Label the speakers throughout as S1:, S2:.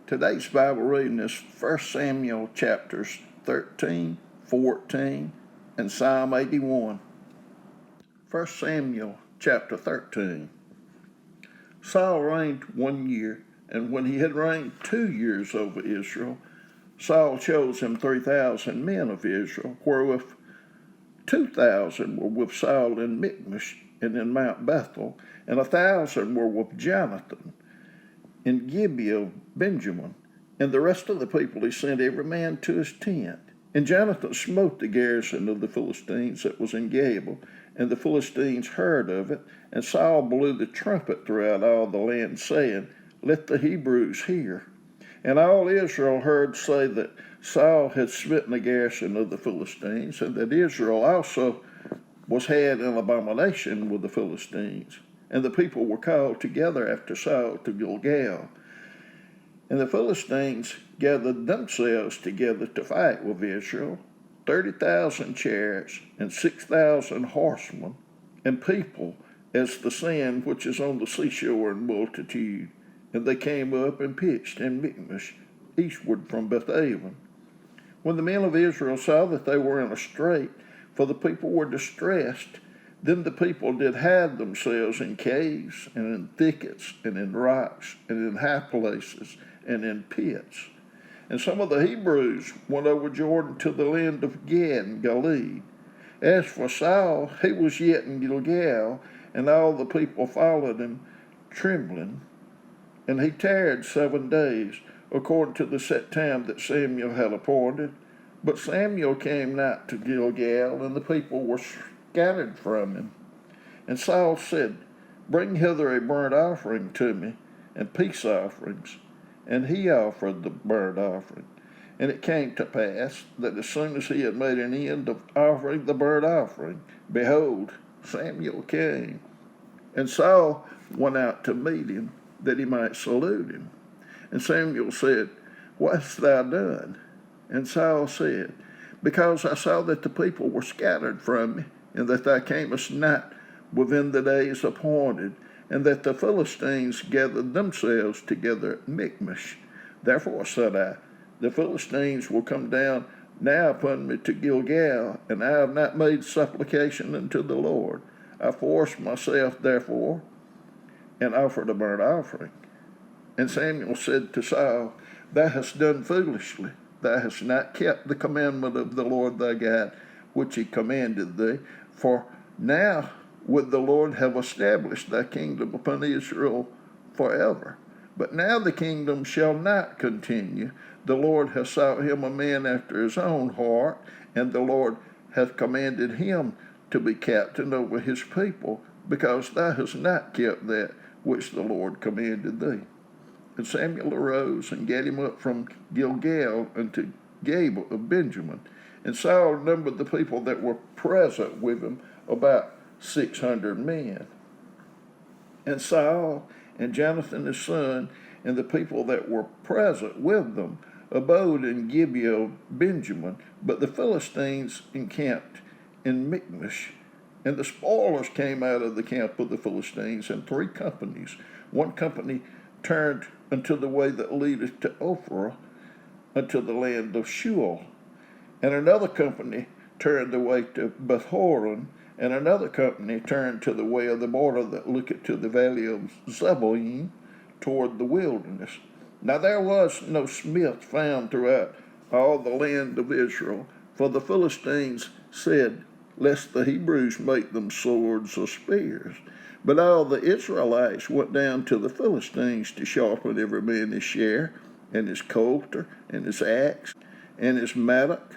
S1: Today's Bible reading is 1 Samuel chapters 13, 14, and Psalm 81. 1 Samuel chapter 13. Saul reigned 1 year, and when he had reigned 2 years over Israel, Saul chose him 3,000 men of Israel, wherewith 2,000 were with Saul in Michmash and in Mount Bethel, and 1,000 were with Jonathan in Gibeah of Benjamin, and the rest of the people he sent every man to his tent. And Jonathan smote the garrison of the Philistines that was in Gabal, and the Philistines heard of it, and Saul blew the trumpet throughout all the land, saying, Let the Hebrews hear. And all Israel heard say that Saul had smitten the garrison of the Philistines, and that Israel also was had an abomination with the Philistines. And the people were called together after Saul to Gilgal. And the Philistines gathered themselves together to fight with Israel, 30,000 chariots and 6,000 horsemen, and people as the sand which is on the seashore in multitude. And they came up and pitched in Michmash, eastward from Bethaven. When the men of Israel saw that they were in a strait, for the people were distressed, then the people did hide themselves in caves, and in thickets, and in rocks, and in high places, and in pits. And some of the Hebrews went over Jordan to the land of Gad and Gilead. As for Saul, he was yet in Gilgal, and all the people followed him, trembling. And he tarried 7 days, according to the set time that Samuel had appointed. But Samuel came not to Gilgal, and the people were scattered from him. And Saul said, Bring hither a burnt offering to me, and peace offerings. And he offered the burnt offering. And it came to pass that as soon as he had made an end of offering the burnt offering, behold, Samuel came. And Saul went out to meet him, that he might salute him. And Samuel said, What hast thou done? And Saul said, Because I saw that the people were scattered from me, and that thou camest not within the days appointed, and that the Philistines gathered themselves together at Michmash. Therefore said I, The Philistines will come down now upon me to Gilgal, and I have not made supplication unto the Lord. I forced myself, therefore, and offered a burnt offering. And Samuel said to Saul, Thou hast done foolishly. Thou hast not kept the commandment of the Lord thy God, which he commanded thee. For now would the Lord have established thy kingdom upon Israel forever. But now the kingdom shall not continue. The Lord hath sought him a man after his own heart, and the Lord hath commanded him to be captain over his people, because thou hast not kept that which the Lord commanded thee. And Samuel arose and gat him up from Gilgal unto Gibeah of Benjamin. And Saul numbered the people that were present with him, about 600 men. And Saul and Jonathan his son and the people that were present with them abode in Gibeah of Benjamin, but the Philistines encamped in Michmash. And the spoilers came out of the camp of the Philistines in 3 companies. One company turned unto the way that leadeth to Ophrah, unto the land of Shual. And another company turned the way to Bethhoron, and another company turned to the way of the border that looketh to the valley of Zeboim, toward the wilderness. Now there was no smith found throughout all the land of Israel, for the Philistines said, Lest the Hebrews make them swords or spears. But all the Israelites went down to the Philistines to sharpen every man his share, and his coulter, and his axe, and his mattock.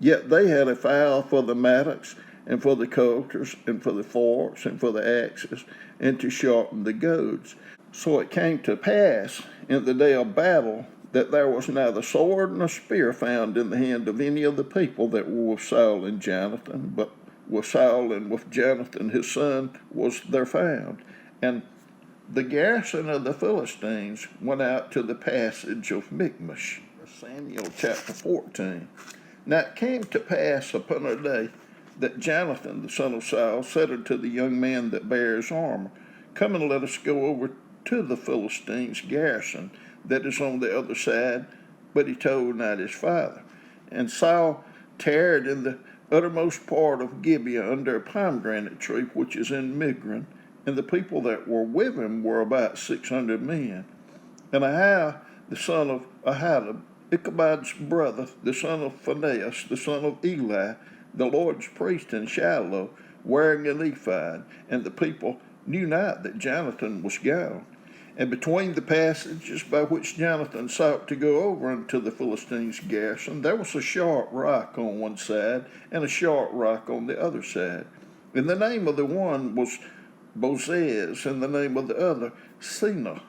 S1: Yet they had a file for the mattocks, and for the coulters, and for the forks, and for the axes, and to sharpen the goads. So it came to pass in the day of battle that there was neither sword nor spear found in the hand of any of the people that were with Saul and Jonathan, but with Saul and with Jonathan his son was there found. And the garrison of the Philistines went out to the passage of Michmash. Samuel chapter 14. Now it came to pass upon a day that Jonathan the son of Saul said unto the young man that bare his armor, Come and let us go over to the Philistines' garrison, that is on the other side, but he told not his father. And Saul tarried in the uttermost part of Gibeah under a pomegranate tree which is in Migron, and the people that were with him were about 600 men. And Ahiah, the son of Ahitub, Ichabod's brother, the son of Phinehas, the son of Eli, the Lord's priest in Shiloh, wearing an ephod, and the people knew not that Jonathan was gone. And between the passages by which Jonathan sought to go over unto the Philistines' garrison, there was a sharp rock on one side, and a sharp rock on the other side. And the name of the one was Bozez, and the name of the other Seneh.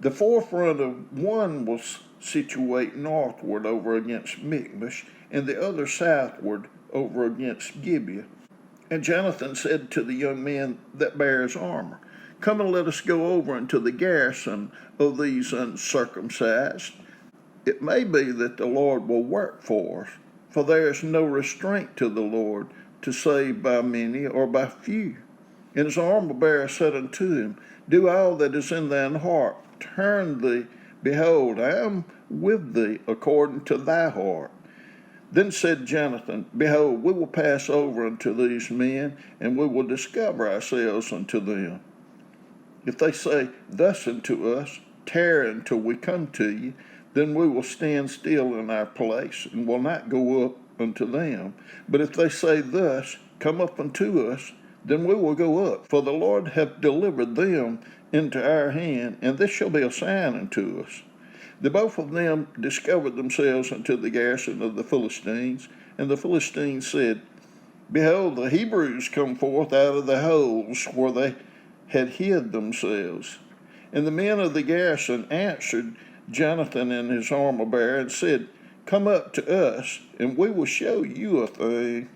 S1: The forefront of one was situate northward over against Michmash, and the other southward over against Gibeah. And Jonathan said to the young men that bare his armor, Come and let us go over into the garrison of these uncircumcised. It may be that the Lord will work for us, for there is no restraint to the Lord to save by many or by few. And his armor-bearer said unto him, Do all that is in thine heart. Turn thee, behold, I am with thee according to thy heart. Then said Jonathan, Behold, we will pass over unto these men, and we will discover ourselves unto them. If they say thus unto us, Tarry until we come to you, then we will stand still in our place, and will not go up unto them. But if they say thus, Come up unto us, then we will go up. For the Lord hath delivered them into our hand, and this shall be a sign unto us. The both of them discovered themselves unto the garrison of the Philistines, and the Philistines said, Behold, the Hebrews come forth out of the holes where they had hid themselves. And the men of the garrison answered Jonathan and his armor-bearer, and said, Come up to us, and we will show you a thing.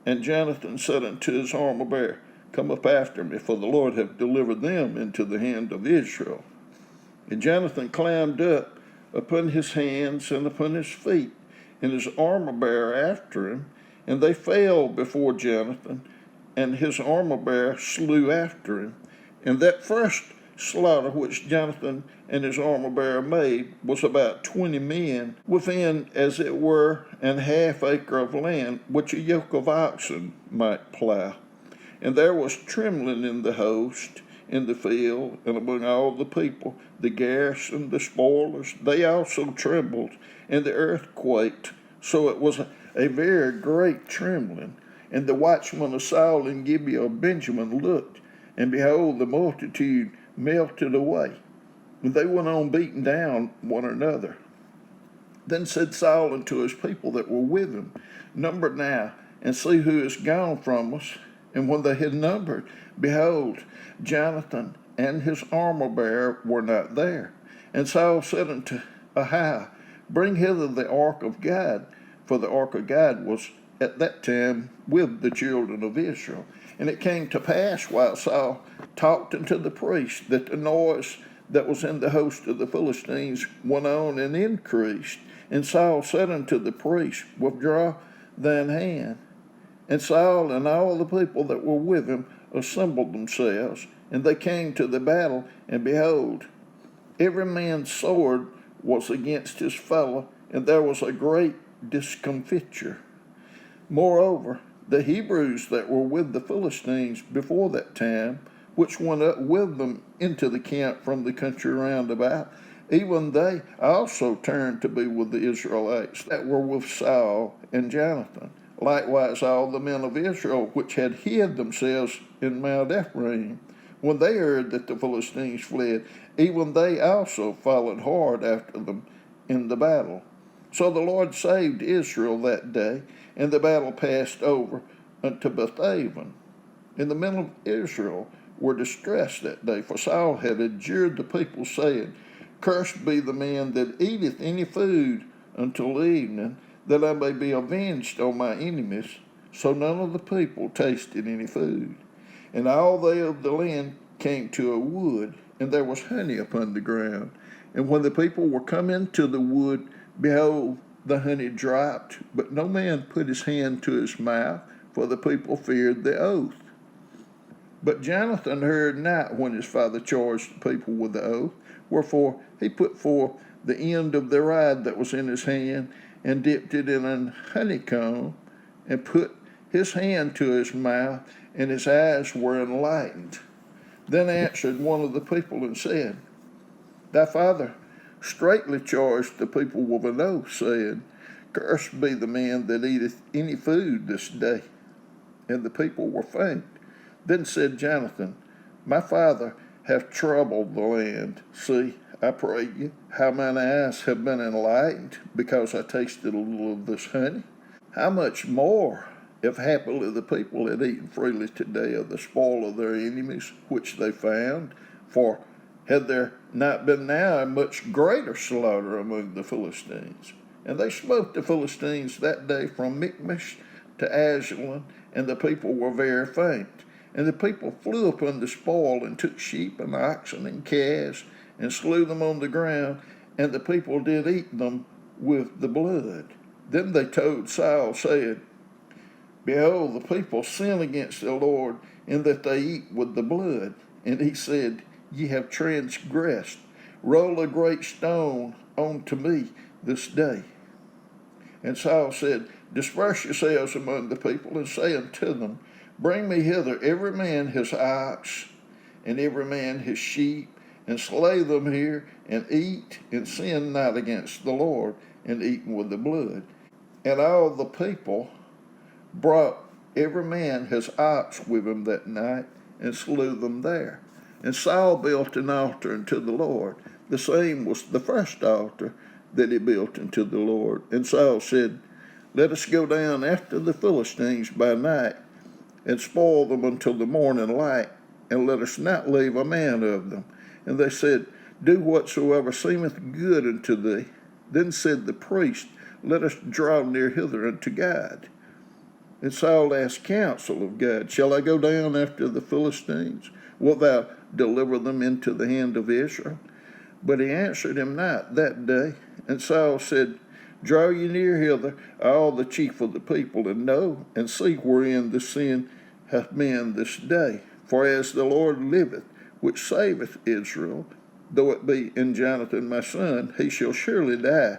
S1: And Jonathan said unto his armor-bearer, Come up after me, for the Lord hath delivered them into the hand of Israel. And Jonathan climbed up upon his hands and upon his feet, and his armor-bearer after him, and they fell before Jonathan, and his armor-bearer slew after him. And that first slaughter which Jonathan and his armor-bearer made was about 20 men, within, as it were, an half acre of land, which a yoke of oxen might plow. And there was trembling in the host, in the field, and among all the people, the garrison, the spoilers, they also trembled, and the earth quaked. So it was a very great trembling. And the watchmen of Saul and Gibeah of Benjamin looked, and behold, the multitude melted away, and they went on beating down one another. Then said Saul unto his people that were with him, Number now, and see who is gone from us. And when they had numbered, behold, Jonathan and his armor-bearer were not there. And Saul said unto Ahiah, Bring hither the ark of God, for the ark of God was at that time with the children of Israel. And it came to pass, while Saul talked unto the priest, that the noise that was in the host of the Philistines went on and increased. And Saul said unto the priest, Withdraw thine hand. And Saul and all the people that were with him assembled themselves, and they came to the battle, and behold, every man's sword was against his fellow, and there was a great discomfiture. Moreover, the Hebrews that were with the Philistines before that time, which went up with them into the camp from the country round about, even they also turned to be with the Israelites that were with Saul and Jonathan. Likewise all the men of Israel which had hid themselves in Mount Ephraim, when they heard that the Philistines fled, even they also followed hard after them in the battle. So the Lord saved Israel that day, and the battle passed over unto Bethaven. And the men of Israel were distressed that day, for Saul had adjured the people, saying, Cursed be the man that eateth any food until evening, that I may be avenged on my enemies. So none of the people tasted any food. And all they of the land came to a wood, and there was honey upon the ground. And when the people were come into the wood, behold, the honey dropped, but no man put his hand to his mouth, for the people feared the oath. But Jonathan heard not when his father charged the people with the oath, Wherefore he put forth the end of the rod that was in his hand, and dipped it in an honeycomb, and put his hand to his mouth, and his eyes were enlightened. Then answered one of the people and said, Thy father straitly charged the people with an oath, saying, Cursed be the man that eateth any food this day. And the people were faint. Then said Jonathan, My father hath troubled the land. See, I pray you, how mine eyes have been enlightened, because I tasted a little of this honey. How much more, if happily the people had eaten freely today of the spoil of their enemies, which they found? For had there not been now a much greater slaughter among the Philistines? And they smote the Philistines that day from Michmash to Ajalon, and the people were very faint. And the people flew upon the spoil, and took sheep and oxen and calves, and slew them on the ground, and the people did eat them with the blood. Then they told Saul, saying, Behold, the people sin against the Lord, in that they eat with the blood. And he said, Ye have transgressed. Roll a great stone unto me this day. And Saul said, Disperse yourselves among the people, and say unto them, Bring me hither every man his ox, and every man his sheep, and slay them here, and eat, and sin not against the Lord, and eat with the blood. And all the people brought every man his ox with him that night, and slew them there. And Saul built an altar unto the Lord. The same was the first altar that he built unto the Lord. And Saul said, Let us go down after the Philistines by night, and spoil them until the morning light, and let us not leave a man of them. And they said, Do whatsoever seemeth good unto thee. Then said the priest, Let us draw near hither unto God. And Saul asked counsel of God, Shall I go down after the Philistines? Wilt thou deliver them into the hand of Israel? But he answered him not that day. And Saul said, Draw ye near hither, all the chief of the people, and know, and see wherein the sin hath been this day. For as the Lord liveth, which saveth Israel, though it be in Jonathan my son, he shall surely die.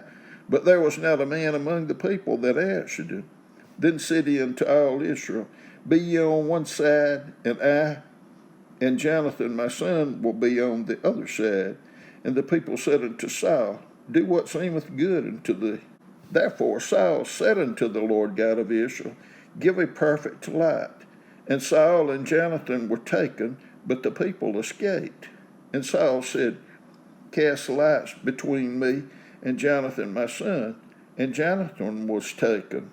S1: But there was not a man among the people that answered him. Then said he unto all Israel, Be ye on one side, and I and Jonathan my son will be on the other side. And the people said unto Saul, Do what seemeth good unto thee. Therefore Saul said unto the Lord God of Israel, Give a perfect light. And Saul and Jonathan were taken, but the people escaped. And Saul said, Cast lights between me and Jonathan my son. And Jonathan was taken.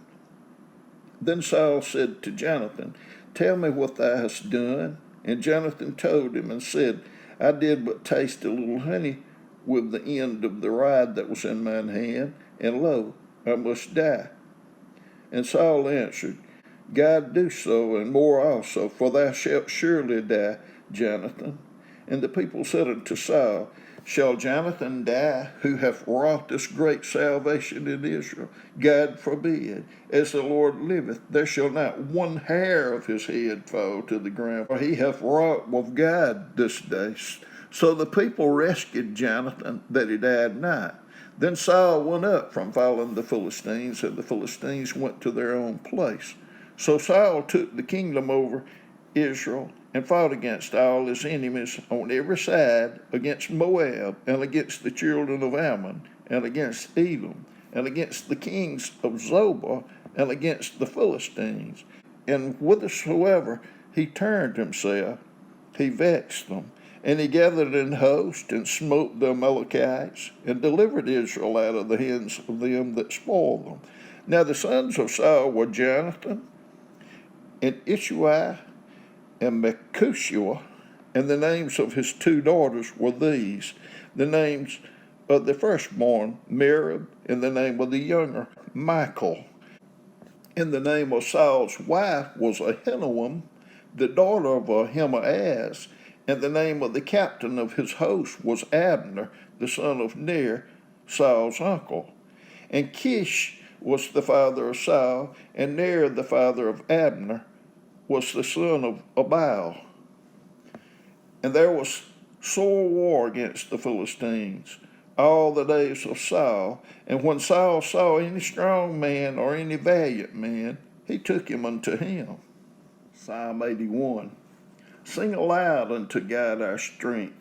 S1: Then Saul said to Jonathan, Tell me what thou hast done. And Jonathan told him and said, I did but taste a little honey with the end of the rod that was in mine hand, and lo, I must die. And Saul answered, God do so, and more also, for thou shalt surely die, Jonathan. And the people said unto Saul, Shall Jonathan die, who hath wrought this great salvation in Israel? God forbid. As the Lord liveth, there shall not one hair of his head fall to the ground, for he hath wrought with God this day. So the people rescued Jonathan, that he died not. Then Saul went up from following the Philistines, and the Philistines went to their own place. So Saul took the kingdom over Israel, and fought against all his enemies on every side, against Moab, and against the children of Ammon, and against Edom, and against the kings of Zobah, and against the Philistines. And whithersoever he turned himself, he vexed them. And he gathered in host, and smote the Amalekites, and delivered Israel out of the hands of them that spoiled them. Now the sons of Saul were Jonathan, and Ishuai, and Mechusua, and the names of his two daughters were these. The names of the firstborn, Merib, and the name of the younger, Michal. And the name of Saul's wife was Ahinoam, the daughter of Ahimaaz, and the name of the captain of his host was Abner, the son of Ner, Saul's uncle. And Kish was the father of Saul, and Ner, the father of Abner, was the son of Abiel. And there was sore war against the Philistines all the days of Saul. And when Saul saw any strong man or any valiant man, he took him unto him. Psalm 81. Sing aloud unto God our strength.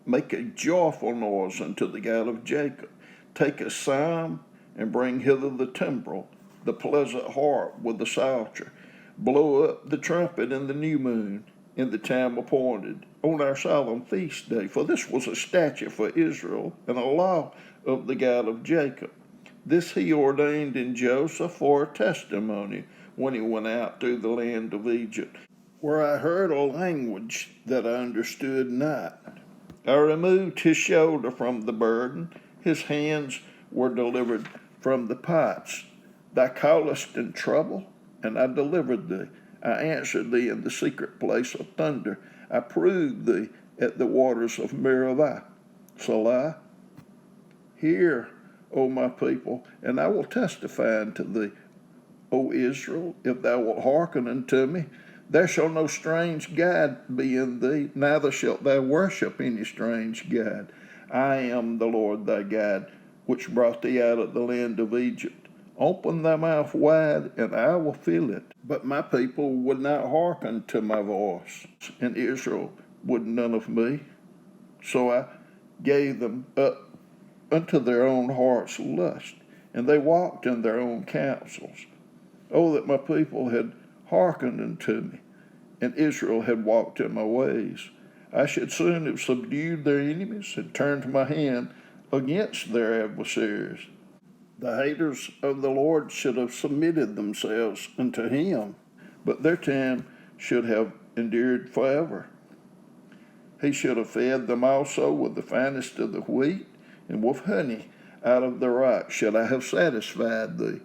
S1: Make a joyful noise unto the God of Jacob. Take a psalm and bring hither the timbrel, the pleasant harp with the psalter. Blow up the trumpet in the new moon, in the time appointed, on our solemn feast day. For this was a statute for Israel and a law of the God of Jacob. This he ordained in Joseph for a testimony when he went out through the land of Egypt, where I heard a language that I understood not. I removed his shoulder from the burden, his hands were delivered from the pots. Thou callest in trouble, and I delivered thee. I answered thee in the secret place of thunder. I proved thee at the waters of Meribah. Selah. Hear, O my people, and I will testify unto thee, O Israel, if thou wilt hearken unto me. There shall no strange god be in thee, neither shalt thou worship any strange god. I am the Lord thy God, which brought thee out of the land of Egypt. Open thy mouth wide, and I will fill it. But my people would not hearken to my voice, and Israel would none of me. So I gave them up unto their own heart's lust, and they walked in their own counsels. Oh, that my people had hearkened unto me, and Israel had walked in my ways. I should soon have subdued their enemies and turned my hand against their adversaries. The haters of the Lord should have submitted themselves unto him, but their time should have endured forever. He should have fed them also with the finest of the wheat, and with honey out of the rock should I have satisfied thee.